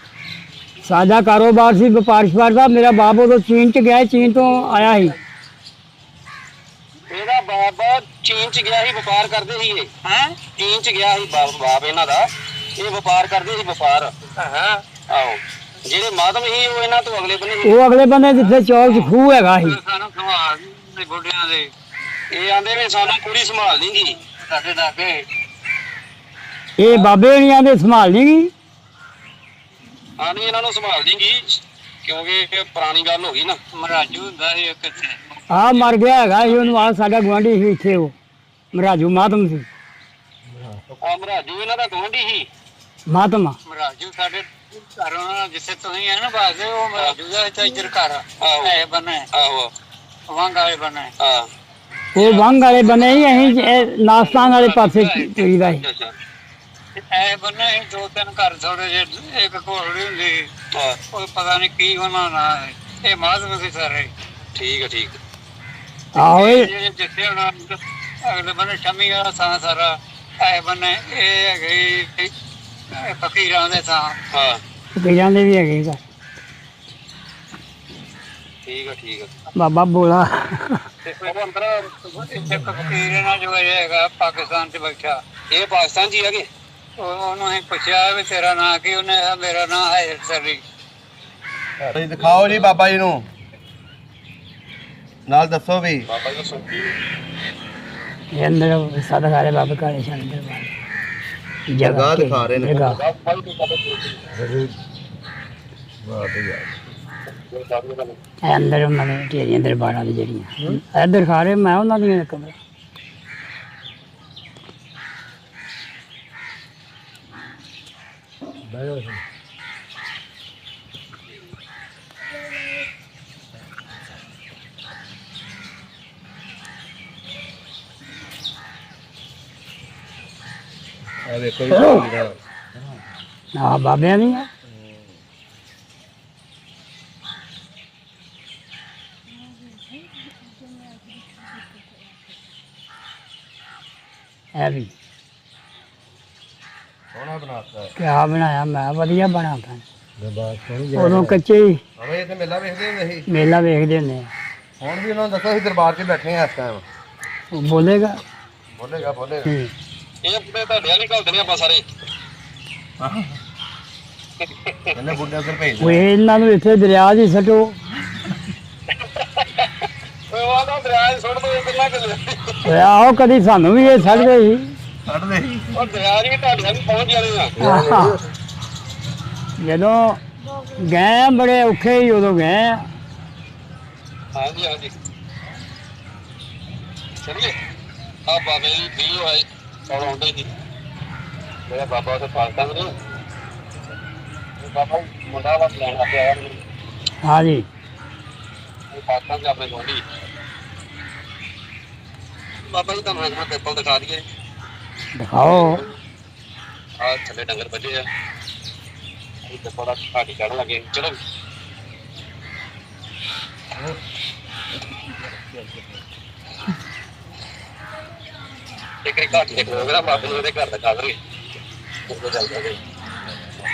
Speaker 2: ਸਾਡਾ ਕਾਰੋਬਾਰ ਸੀ ਵਪਾਰ ਵਪਾਰ ਦਾ। ਮੇਰਾ ਬਾਪ ਉਦੋਂ ਚੀਨ 'ਚ ਗਿਆ, ਚੀਨ ਤੋਂ ਆਇਆ ਸੀ।
Speaker 1: ਇਹਦਾ ਬਾਬਾ ਚੀਨ 'ਚ ਗਿਆ ਸੀ, ਵਪਾਰ ਕਰਦੇ ਸੀ ਇਹ। ਚੀਨ 'ਚ ਗਿਆ ਸੀ ਬਾਪ ਇਹਨਾਂ ਦਾ, ਇਹ ਵਪਾਰ ਕਰਦੇ ਸੀ, ਵਪਾਰ। ਆਹੋ ਜਿਹੜੇ ਮਾਧਵ ਸੀ ਉਹ ਇਹਨਾਂ ਤੋਂ ਅਗਲੇ ਬੰਨੇ,
Speaker 2: ਉਹ ਅਗਲੇ ਬੰਨੇ ਜਿੱਥੇ ਚੌਕ 'ਚ ਖੂਹ ਹੈਗਾ ਸੀ।
Speaker 1: ਸਾਨੂੰ ਸੰਭਾਲ ਦੇ ਗੋਡਿਆਂ ਦੇ। ਇਹ ਆਂਦੇ ਨੇ ਸਾਨੂੰ ਕੁੜੀ ਸੰਭਾਲ ਲਈਗੀ ਸਾਡੇ ਲਾਗੇ।
Speaker 2: ਇਹ ਬਾਬੇ ਨਹੀਂ ਆਂਦੇ ਸੰਭਾਲ ਨਹੀਂ ਗਈ।
Speaker 1: ਹਾਂ ਨਹੀਂ, ਇਹਨਾਂ ਨੂੰ ਸੰਭਾਲ ਲਈਗੀ ਕਿਉਂਕਿ ਇਹ ਪੁਰਾਣੀ ਗੱਲ ਹੋ ਗਈ ਨਾ। ਮਹਾਰਾਜੂ ਹੁੰਦਾ ਸੀ ਕਿੱਥੇ
Speaker 2: ਆ ਮਰ ਗਿਆ ਹੈਗਾ ਸੀ ਉਹਨੂੰ। ਆ ਸਾਡਾ ਗੁਆਂਢੀ ਸੀ ਇੱਥੇ, ਉਹ ਮਹਾਰਾਜੂ ਮਾਤਮ ਸੀ।
Speaker 1: ਆ ਮਹਾਰਾਜੂ ਇਹਨਾਂ ਦਾ ਗੁਆਂਢੀ ਸੀ।
Speaker 2: ਮਾਤਮ
Speaker 1: ਮਹਾਰਾਜੂ ਸਾਡੇ ਘਰੋਂ ਜਿੱਥੇ ਤੁਸੀਂ ਹੈ ਨਾ ਬਾਜ਼ੇ, ਉਹ ਮਹਾਰਾਜੂ ਦਾ ਇੱਧਰ ਘਰ ਹੈ ਬਣੇ। ਆਹੋ ਵਾਂਗ ਵਾਲੇ ਬਣੇ। ਹਾਂ
Speaker 2: ਉਹ ਵੰਗ ਵਾਲੇ ਬਣੇ ਹੀ। ਅਸੀਂ ਨਾਸਤਾਨ ਵਾਲੇ ਪਾਸੇ ਤੁਰੀਦਾ ਸੀ।
Speaker 1: ਇਹ ਬੰਨੇ ਦੋ ਤਿੰਨ ਘਰ ਥੋੜੇ ਜਿਹੇ, ਇੱਕ ਘੋੜੀ ਹੁੰਦੀ, ਉਹ ਪਤਾ ਨਹੀਂ ਕੀ ਉਹਨਾਂ ਨਾਲ। ਇਹ ਮਾਧਵ ਸੀ ਸਾਰੇ। ਠੀਕ ਹੈ ਠੀਕ।
Speaker 2: ਆਹੋ
Speaker 1: ਜਿੱਥੇ ਹੁਣ ਅਗਲੇ ਬੰਨੇ ਸ਼ਮੀ ਵਾਲਾ ਥਾਂ ਸਾਰਾ, ਇਹ ਬੰਨੇ ਇਹ ਹੈਗੇ ਫਕੀਰਾਂ ਦੇ ਥਾਂ। ਹਾਂ
Speaker 2: ਫਕੀਰਾਂ ਦੇ ਵੀ ਹੈਗੇ ਘਰ।
Speaker 1: ਠੀਕ ਹੈ ਠੀਕ ਹੈ।
Speaker 2: ਬਾਬਾ ਬੋਲਾ
Speaker 1: ਅੰਦਰ ਇੱਕ ਫਕੀਰ ਨਾਲ ਜੋ ਹੈਗਾ ਪਾਕਿਸਤਾਨ 'ਚ ਬੈਠਾ, ਇਹ ਪਾਕਿਸਤਾਨ 'ਚ ਹੀ ਹੈਗੇ। ਉਹਨੂੰ ਅਸੀਂ ਪੁੱਛਿਆ ਵੀ ਤੇਰਾ ਨਾਂ ਕੀ? ਉਹਨੇ ਕਿਹਾ ਮੇਰਾ ਨਾਂ ਹੈ ਸਰੀ।
Speaker 3: ਤੁਸੀਂ ਦਿਖਾਓ ਜੀ ਬਾਬਾ ਜੀ ਨੂੰ, ਨਾਲ ਦੱਸੋ ਵੀ।
Speaker 1: ਬਾਬਾ ਜੀ ਸੁਣਦੀ
Speaker 2: ਇਹ ਅੰਦਰ ਸਾਦਾ ਸਾਰੇ ਬਾਬਾ ਕਾਲੇ ਸ਼ਾਨਦਰ ਵਾਲੇ ਜਗ੍ਹਾ
Speaker 3: ਦਿਖਾ ਰਹੇ ਨੇ।
Speaker 2: ਜਗ੍ਹਾ
Speaker 3: ਵਾਹ ਤੇ ਯਾਰ
Speaker 2: ਇਹ ਅੰਦਰ ਉਹਨਾਂ ਨੇ ਢੇਰੀਆਂ ਦਰਬਾਰਾਂ ਦੀ ਜਿਹੜੀਆਂ ਇੱਧਰ ਖਾ ਰਹੇ, ਮੈਂ ਉਹਨਾਂ ਦੀਆਂ ਕਮਰੇ।
Speaker 3: ਆ ਵੇਖੋ ਜੀ।
Speaker 2: ਆ ਬਾਬਿਆਂ ਦੀਆਂ ਇਹ ਵੀ
Speaker 3: ਸੋਹਣਾ ਬਣਾਤਾ
Speaker 2: ਕਿਆ ਬਣਾਇਆ ਮੈਂ ਵਧੀਆ ਬਣਾਤਾ
Speaker 3: ਬਾਤ ਸੋਹਣੀ
Speaker 2: ਉਦੋਂ ਕੱਚੇ ਹੀ
Speaker 3: ਅਵੇ ਇੱਥੇ ਮੇਲਾ ਵੇਖਦੇ ਹੁੰਦੇ ਸੀ
Speaker 2: ਮੇਲਾ ਵੇਖਦੇ ਹੁੰਦੇ ਆ
Speaker 3: ਹੁਣ ਵੀ ਉਹਨਾਂ ਨੂੰ ਦੱਸੋ ਅਸੀਂ ਦਰਬਾਰ 'ਚ ਬੈਠੇ ਆ ਇਸ ਟਾਈਮ
Speaker 2: ਉਹ ਬੋਲੇਗਾ
Speaker 3: ਬੋਲੇਗਾ ਬੋਲੇਗਾ
Speaker 2: ਹੂੰ।
Speaker 1: ਇਹ ਆਪਣੇ ਤੁਹਾਡੇ ਵਾਲੀ ਘੱਲ ਦੇਣੇ ਆਪਾਂ ਸਾਰੇ
Speaker 3: ਇਹਨੇ ਬੁੱਢੇ ਉੱਧਰ ਭੇਜ
Speaker 2: ਉਹ ਇਹਨਾਂ ਨੂੰ ਇੱਥੇ ਦਰਿਆ 'ਚ ਹੀ ਸੱਟੋ
Speaker 1: ਓਏ ਉਹ ਤਾਂ ਦਰਿਆ 'ਚ ਸੁੱਟ ਦੋ ਕਿੰਨਾ ਕਿੱਲੇ
Speaker 2: ਓਏ ਆਹੋ ਕਦੀ ਸਾਨੂੰ ਵੀ ਇਹ ਸੱਟਦੇ ਸੀ
Speaker 3: ਛੱਡਦੇ ਸੀ
Speaker 1: ਉਹ ਦਰਿਆ 'ਚ ਵੀ ਤੁਹਾਡੇ ਵੀ ਪਹੁੰਚ ਜਾਣੇ ਆ
Speaker 2: ਆਹਾ। ਜਦੋਂ ਗਏ ਆ ਬੜੇ ਔਖੇ ਹੀ ਉਦੋਂ ਗਏ ਆ
Speaker 1: ਹਾਂਜੀ ਹਾਂਜੀ ਚਲਿਏ ਆ ਬਾਬੇ ਦੀ ਵੀਡੀਓ ਹੈ ਔਰ ਆਉਂਦੇ ਸੀ ਮੇਰਾ ਬਾਬਾ ਉੱਥੇ ਪਾਕਿਸਤਾਨ ਨੇ ਬਾਬਾ ਮੁੰਡਾ ਵਾ ਲੈਣ ਆ ਪਿਆ
Speaker 2: ਹਾਂਜੀ
Speaker 1: ਪਾਕਿਸਤਾਨ ਦੇ ਆਪਣੇ ਗੋਂਡੀ ਬਾਬਾ ਜੀ ਤੁਹਾਨੂੰ ਇੱਕ ਪੇਪਰ ਦਿਖਾ ਦਈਏ
Speaker 2: ਦਿਖਾਓ
Speaker 1: ਆ ਥੱਲੇ ਡੰਗਰ ਬੱਝੇ ਆ ਇਹ ਪੇਪਰ ਦਾ ਘਾਟੀ ਚੜ੍ਹਨ ਲੱਗੇ ਚਲੋ ਇੱਕ ਘਾਟੀ ਦੇ ਪ੍ਰੋਗਰਾਮ ਬਾਬੇ ਨੂੰ ਉਹਦੇ ਘਰ ਦਾ ਕਰ ਰਹੇ ਉਹ ਚੱਲਦਾ ਜੀ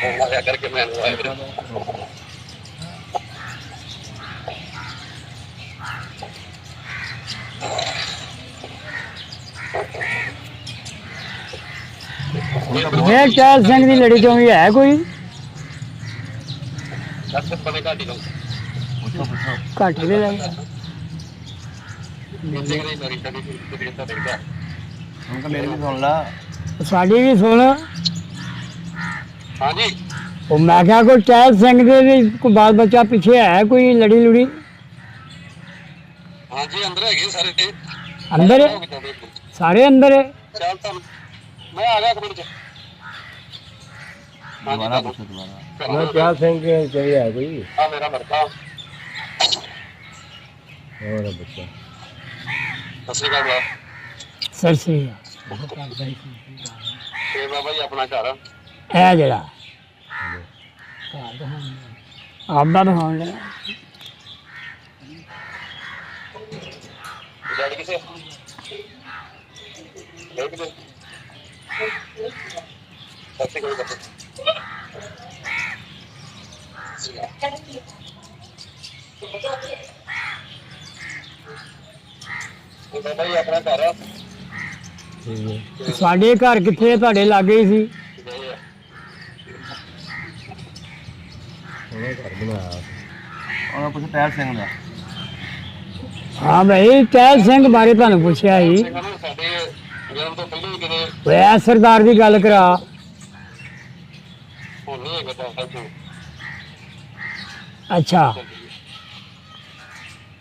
Speaker 1: ਉਹ ਆ ਕਰਕੇ ਮੈਂ ਆਇਆ ਵੀਰੇ
Speaker 2: ਇਹ ਚਾਲ ਸਿੰਘ ਦੀ ਲੜੀ ਚੋਂ ਵੀ ਹੈ ਕੋਈ
Speaker 1: ਦੱਸ ਬਣੇ ਘਾਟੀ ਨੂੰ
Speaker 2: ਘੱਟ ਦੇ ਲੱਗ
Speaker 1: ਇੰਨੇ ਕਰੀ ਮੇਰੀ ਸਾਡੀ ਕੁੜੀ ਤਾਂ ਦੇਖਦਾ
Speaker 3: ਹੁਣ ਤਾਂ ਮੇਰੀ ਵੀ ਸੁਣ ਲਾ
Speaker 2: ਸਾਡੀ ਵੀ ਸੁਣ
Speaker 1: ਹਾਂਜੀ
Speaker 2: ਉਹ ਮੈਂ ਕਿਹਾ ਕੋਈ ਚਾਲ ਸਿੰਘ ਦੇ ਵੀ ਕੋਈ ਬਾਲ ਬੱਚਾ ਪਿੱਛੇ ਹੈ ਕੋਈ ਲੜੀ ਲੁੜੀ
Speaker 1: ਹਾਂਜੀ ਅੰਦਰ ਹੈਗੇ ਸਾਰੇ ਤੇ
Speaker 2: ਅੰਦਰ ਹੈ? ਸਾਰੇ ਅੰਦਰ ਹੈ
Speaker 1: ਚੱਲ ਤੁਹਾਨੂੰ ਮੈਂ ਆ ਗਿਆ ਇੱਕ ਮਿੰਟ ਚ
Speaker 3: ਦੁਬਾਰਾ ਪੁੱਛੋ ਦੁਬਾਰਾ
Speaker 1: ਮੈਂ
Speaker 3: ਕਿਆ ਸਿੰਘ ਚੜੀ ਹੈ ਕੋਈ
Speaker 1: ਆ ਮੇਰਾ ਮਰਦਾ
Speaker 3: ਹੋਰ ਬੱਚਾ
Speaker 1: ਸਸਰੀ ਕਾਲ ਬਾ
Speaker 2: ਸਰਸੀ
Speaker 1: ਤੇ ਬਾਬਾ ਜੀ ਆਪਣਾ ਘਰ
Speaker 2: ਇਹ ਜਿਹੜਾ ਆਪਦਾ ਦਿਖਾਉਣ ਲਿਆ
Speaker 1: ਡੈਡੀ ਕਿਸੇ ਦੇਖ ਦੇ ਸਸਰੀ ਕਾਲ ਬਾਬਾ ਇਹ ਬਾਬਾ ਜੀ ਆਪਣਾ ਘਰ ਆ
Speaker 3: ਠੀਕ ਹੈ
Speaker 2: ਸਾਡੇ ਘਰ ਕਿੱਥੇ ਤੁਹਾਡੇ ਲਾਗੇ ਹੀ ਸੀ
Speaker 3: ਉਹਨੇ ਘਰ ਬਣਾਇਆ ਉਹਨਾਂ ਪੁੱਛ ਟਹਿਲ ਸਿੰਘ ਦਾ
Speaker 2: ਹਾਂ ਭਾਈ ਚਾਲ ਸਿੰਘ ਬਾਰੇ ਤੁਹਾਨੂੰ ਪੁੱਛਿਆ ਸੀ
Speaker 1: ਸਾਡੇ ਜਨਮ ਤੋਂ ਪਹਿਲਾਂ ਹੀ ਕਿਤੇ
Speaker 2: ਓਏ ਸਰਦਾਰ ਦੀ ਗੱਲ ਕਰਾ
Speaker 1: ਹੁਣ ਨਹੀਂ ਹੈਗਾ ਤਾਂ ਸੱਚੋ
Speaker 2: ਅੱਛਾ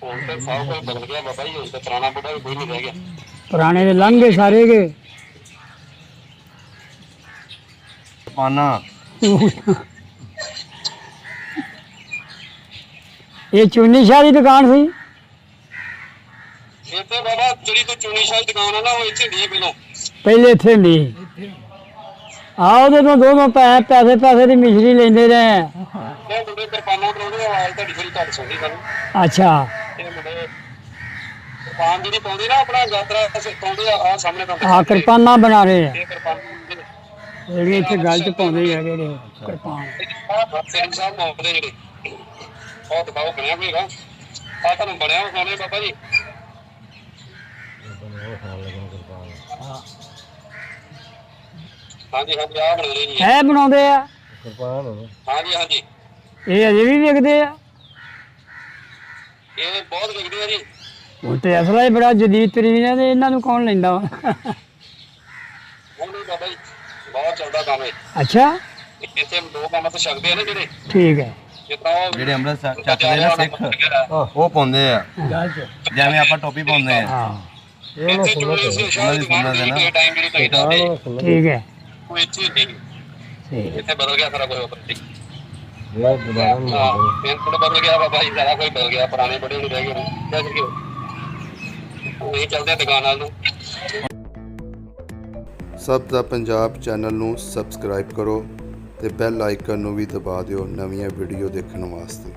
Speaker 1: ਹੁਣ ਤੇ ਸਾਰਾ ਕੁਝ ਬਦਲ ਗਿਆ ਬਾਬਾ ਜੀ ਹੁਣ ਤੇ ਪੁਰਾਣਾ ਬੁੱਢਾ ਵੀ ਕੋਈ ਨਹੀਂ ਰਹਿ ਗਿਆ
Speaker 2: ਪੁਰਾਣੇ ਦੇ ਲੰਘ ਗਏ ਸਾਰੇ ਗਏ
Speaker 3: ਪਾਨਾ
Speaker 2: ਇਹ ਚੁੰਨੀ ਸ਼ਾਹ ਦੀ ਦੁਕਾਨ ਸੀ
Speaker 1: ਇਹ ਤੇ ਬਾਬਾ ਜਿਹੜੀ ਕੋਈ ਚੂਨੀ ਸ਼ਾਹ ਦੀ ਦੁਕਾਨ ਆ ਨਾ ਉਹ ਇੱਥੇ ਹੁੰਦੀ ਹੈ ਪਹਿਲੋਂ
Speaker 2: ਪਹਿਲੇ ਇੱਥੇ ਹੁੰਦੀ ਆ ਉਹਦੇ ਤੋਂ ਦੋ ਪੈਸੇ ਦੀ ਮਿਸ਼ਰੀ ਲੈਂਦੇ ਰਹੇ
Speaker 1: ਇਹ ਮੁੰਡੇ ਕਿਰਪਾਨਾਂ ਕਰਾਉਂਦੇ ਆ ਆਵਾਜ਼ ਤੁਹਾਡੀ ਥੋੜੀ ਘੱਟ ਸੁਣਦੀ ਸਾਨੂੰ
Speaker 2: ਅੱਛਾ
Speaker 1: ਇਹ ਮੁੰਡੇ ਕਿਰਪਾਨ ਜਿਹੜੀ ਪਾਉਂਦੇ ਨਾ ਆਪਣਾ ਯਾਤਰਾ ਪਾਉਂਦੇ ਆ ਸਾਹਮਣੇ ਤਾਂ
Speaker 2: ਆ ਕਿਰਪਾਨਾਂ ਬਣਾ ਰਹੇ ਆ
Speaker 1: ਇਹ ਕਿਰਪਾਨ
Speaker 2: ਜਿਹੜੀਆਂ ਇੱਥੇ ਗੱਲ ਚ ਪਾਉਂਦੇ ਹੀ ਹੈਗੇ ਨੇ ਕਿਰਪਾਨ
Speaker 1: ਸਿੰਘ ਸਾਹਿਬ ਮੌਕਦੇ ਜਿਹੜੇ ਉਹ ਦਿਖਾਓ ਬਣਿਆ ਹੋਏਗਾ ਆ ਤੁਹਾਨੂੰ ਬਣਿਆ ਹੋਣੇ ਬਾਬਾ ਜੀ ਹਾਂਜੀ ਹਾਂਜੀ ਆ ਬਣਾਉਣੇ ਜੀ
Speaker 2: ਇਹ ਬਣਾਉਂਦੇ ਆ
Speaker 3: ਕਿਰਪਾਨ
Speaker 1: ਹਾਂਜੀ ਹਾਂਜੀ
Speaker 2: ਇਹ ਅਜੇ ਵੀ ਵਿਕਦੇ ਆ
Speaker 1: ਇਹ ਬਹੁਤ ਵਿਕਦੇ ਆ ਜੀ
Speaker 2: ਹੁਣ ਤੇ ਅਸਲਾ ਹੀ ਬੜਾ ਜਦੀਦ ਤਰੀਨ ਹੈ ਤੇ ਇਹਨਾਂ ਨੂੰ ਕੌਣ ਲੈਂਦਾ ਵਾ
Speaker 1: ਹੁਣ ਵੀ ਬਾਬਾ ਜੀ ਬਹੁਤ ਚੱਲਦਾ ਕੰਮ ਹੈ
Speaker 2: ਅੱਛਾ
Speaker 1: ਇੱਥੇ ਦੋ ਕੰਮ ਤੋਂ ਛਕਦੇ ਆ ਨਾ ਜਿਹੜੇ
Speaker 2: ਠੀਕ ਹੈ
Speaker 1: ਜਿੱਦਾਂ ਉਹ
Speaker 3: ਜਿਹੜੇ ਅੰਮ੍ਰਿਤ ਚੱਕਦੇ ਨਾ ਸਿੱਖ ਉਹ ਪਾਉਂਦੇ ਆ
Speaker 2: ਗੱਲ ਚ
Speaker 3: ਜਿਵੇਂ ਆਪਾਂ ਟੋਪੀ ਪਾਉਂਦੇ ਆ
Speaker 2: ਹਾਂ
Speaker 1: ਇੱਥੇ ਚੂਨੀ ਸ਼ਾਹ ਦੀ ਦੁਕਾਨ ਦੇ ਟਾਈਮ ਜਿਹੜੀ ਤੁਸੀਂ ਦੱਸਦੇ
Speaker 2: ਠੀਕ ਹੈ
Speaker 1: ਉਹ ਇੱਥੇ ਹੁੰਦੀ ਸੀ।
Speaker 2: ਠੀਕ
Speaker 1: ਇੱਥੇ ਬਦਲ ਗਿਆ ਸਾਰਾ ਕੁਝ ਉੱਪਰ
Speaker 3: ਇਹ ਦੁਬਾਰਾ
Speaker 1: ਹਾਂ ਫਿਰ ਥੋੜਾ ਬਦਲ ਗਿਆ ਬਾਬਾ ਜੀ ਸਾਰਾ ਕੁਝ ਬਦਲ ਗਿਆ ਪੁਰਾਣੇ ਬੜੇ ਨਹੀਂ ਰਹਿ ਗਏ ਕਿਆ ਕਰੀਏ ਨਹੀਂ ਚੱਲਦੇ ਦੁਕਾਨ ਨਾਲ ਨੂੰ
Speaker 4: ਸਭ ਦਾ ਪੰਜਾਬ ਚੈਨਲ ਨੂੰ ਸਬਸਕ੍ਰਾਈਬ ਕਰੋ ਤੇ ਬੈਲ ਆਈਕਨ ਨੂੰ ਵੀ ਦਬਾ ਦਿਓ ਨਵੀਆਂ ਵੀਡੀਓ ਦੇਖਣ ਵਾਸਤੇ।